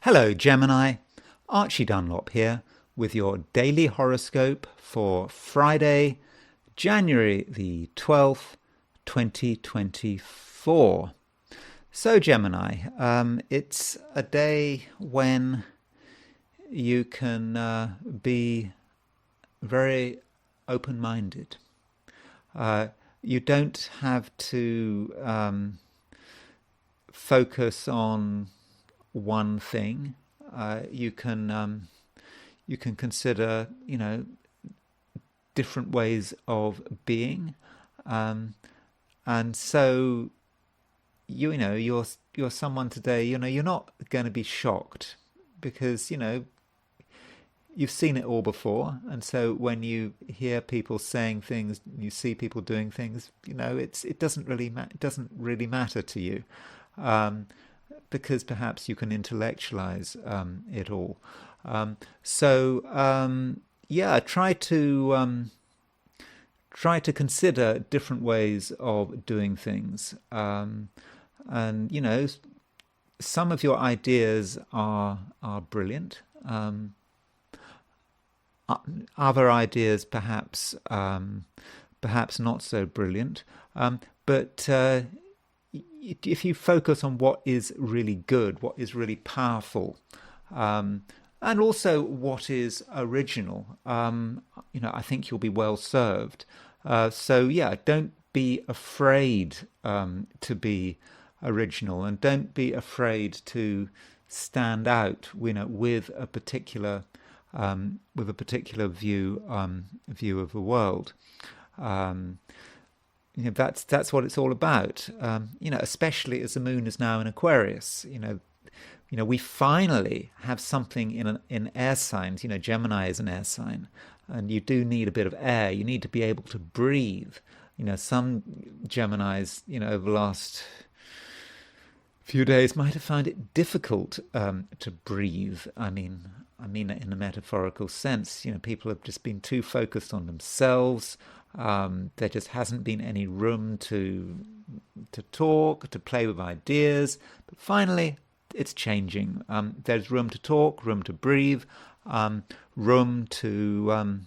Hello, Gemini. Archie Dunlop here with your daily horoscope for Friday, January the 12th, 2024. So, Gemini, it's a day when you can be very open minded. You don't have to focus on one thing. You can consider, different ways of being, um, and so you're someone today. You're not going to be shocked because you've seen it all before, and so when you hear people saying things, you see people doing things, it doesn't really matter to you. Um, because perhaps you can intellectualize it all. Yeah, try to consider different ways of doing things, and some of your ideas are brilliant. Other ideas perhaps not so brilliant, but if you focus on what is really good, what is really powerful, um, and also what is original, I think you'll be well served. So yeah, don't be afraid to be original, and don't be afraid to stand out, with a particular view of the world. Um, that's what it's all about. Especially as the moon is now in Aquarius. We finally have something in air signs. Gemini is an air sign, and you do need a bit of air. You need to be able to breathe. Some Geminis, over the last few days might have found it difficult to breathe. I mean it in a metaphorical sense. People have just been too focused on themselves. There just hasn't been any room to talk, to play with ideas. But finally, it's changing. There's room to talk, room to breathe, um, room to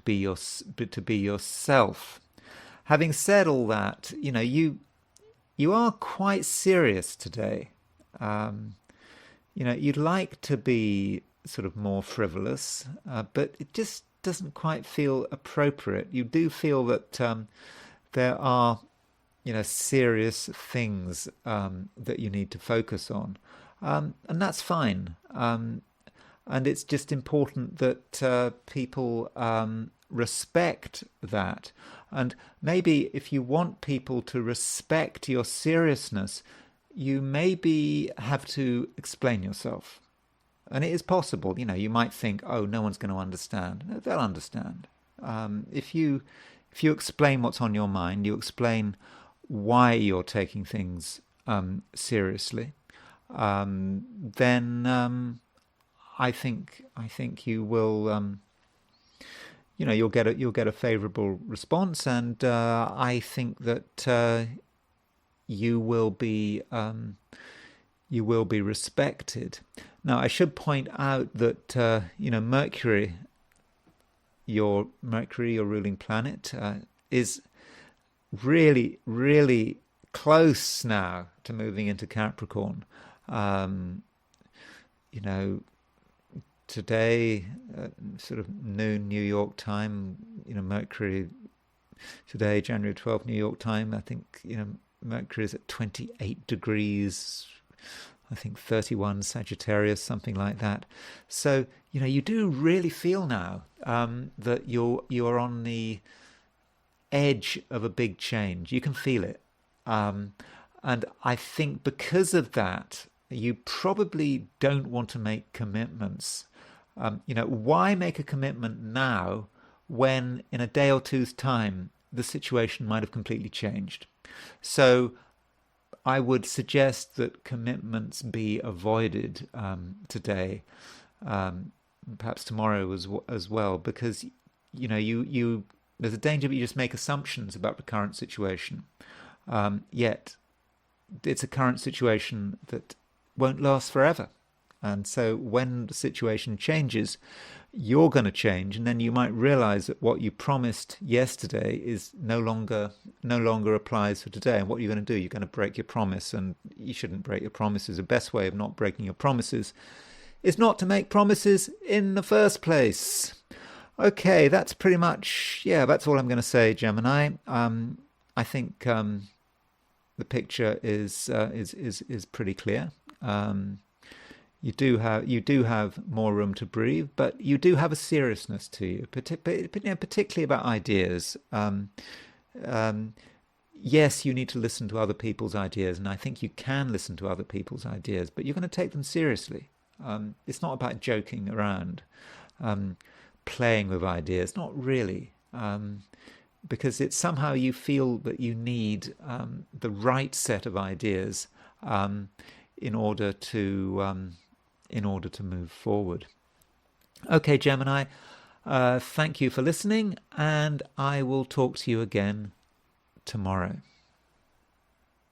be yourself. Having said all that, you are quite serious today. Um, you'd like to be sort of more frivolous, but it just doesn't quite feel appropriate. You do feel that there are, serious things that you need to focus on, and that's fine. And it's just important that people respect that. And maybe if you want people to respect your seriousness, you maybe have to explain yourself. And it is possible, you might think, oh, no one's going to understand. No, they'll understand. If you explain what's on your mind, you explain why you're taking things seriously, then I think you will, you'll get a favourable response, and I think that you will be you will be respected. Now, I should point out that Mercury, your ruling planet, is really, really close now to moving into Capricorn. Um, you know, Today, sort of noon New York time, Mercury today, January 12th, New York time, I think, Mercury is at 28 degrees, I think 31 Sagittarius, something like that. So, you do really feel now that you're on the edge of a big change. You can feel it. Um, and I think because of that, you probably don't want to make commitments. Why make a commitment now when in a day or two's time the situation might have completely changed? So I would suggest that commitments be avoided today, um, perhaps tomorrow as well, because you there's a danger that you just make assumptions about the current situation. Yet it's a current situation that won't last forever. And so when the situation changes, you're going to change, and then you might realize that what you promised yesterday is no longer applies for today. And what you're going to do, you're going to break your promise, and you shouldn't break your promises. The best way of not breaking your promises is not to make promises in the first place. Okay, that's pretty much, that's all I'm going to say, Gemini. I think the picture is pretty clear. You do have more room to breathe, but you do have a seriousness to you, particularly about ideas. Yes, you need to listen to other people's ideas, and I think you can listen to other people's ideas, but you're going to take them seriously. It's not about joking around, playing with ideas, not really, because it's somehow you feel that you need the right set of ideas in order to move forward. Okay, Gemini, thank you for listening, and I will talk to you again tomorrow.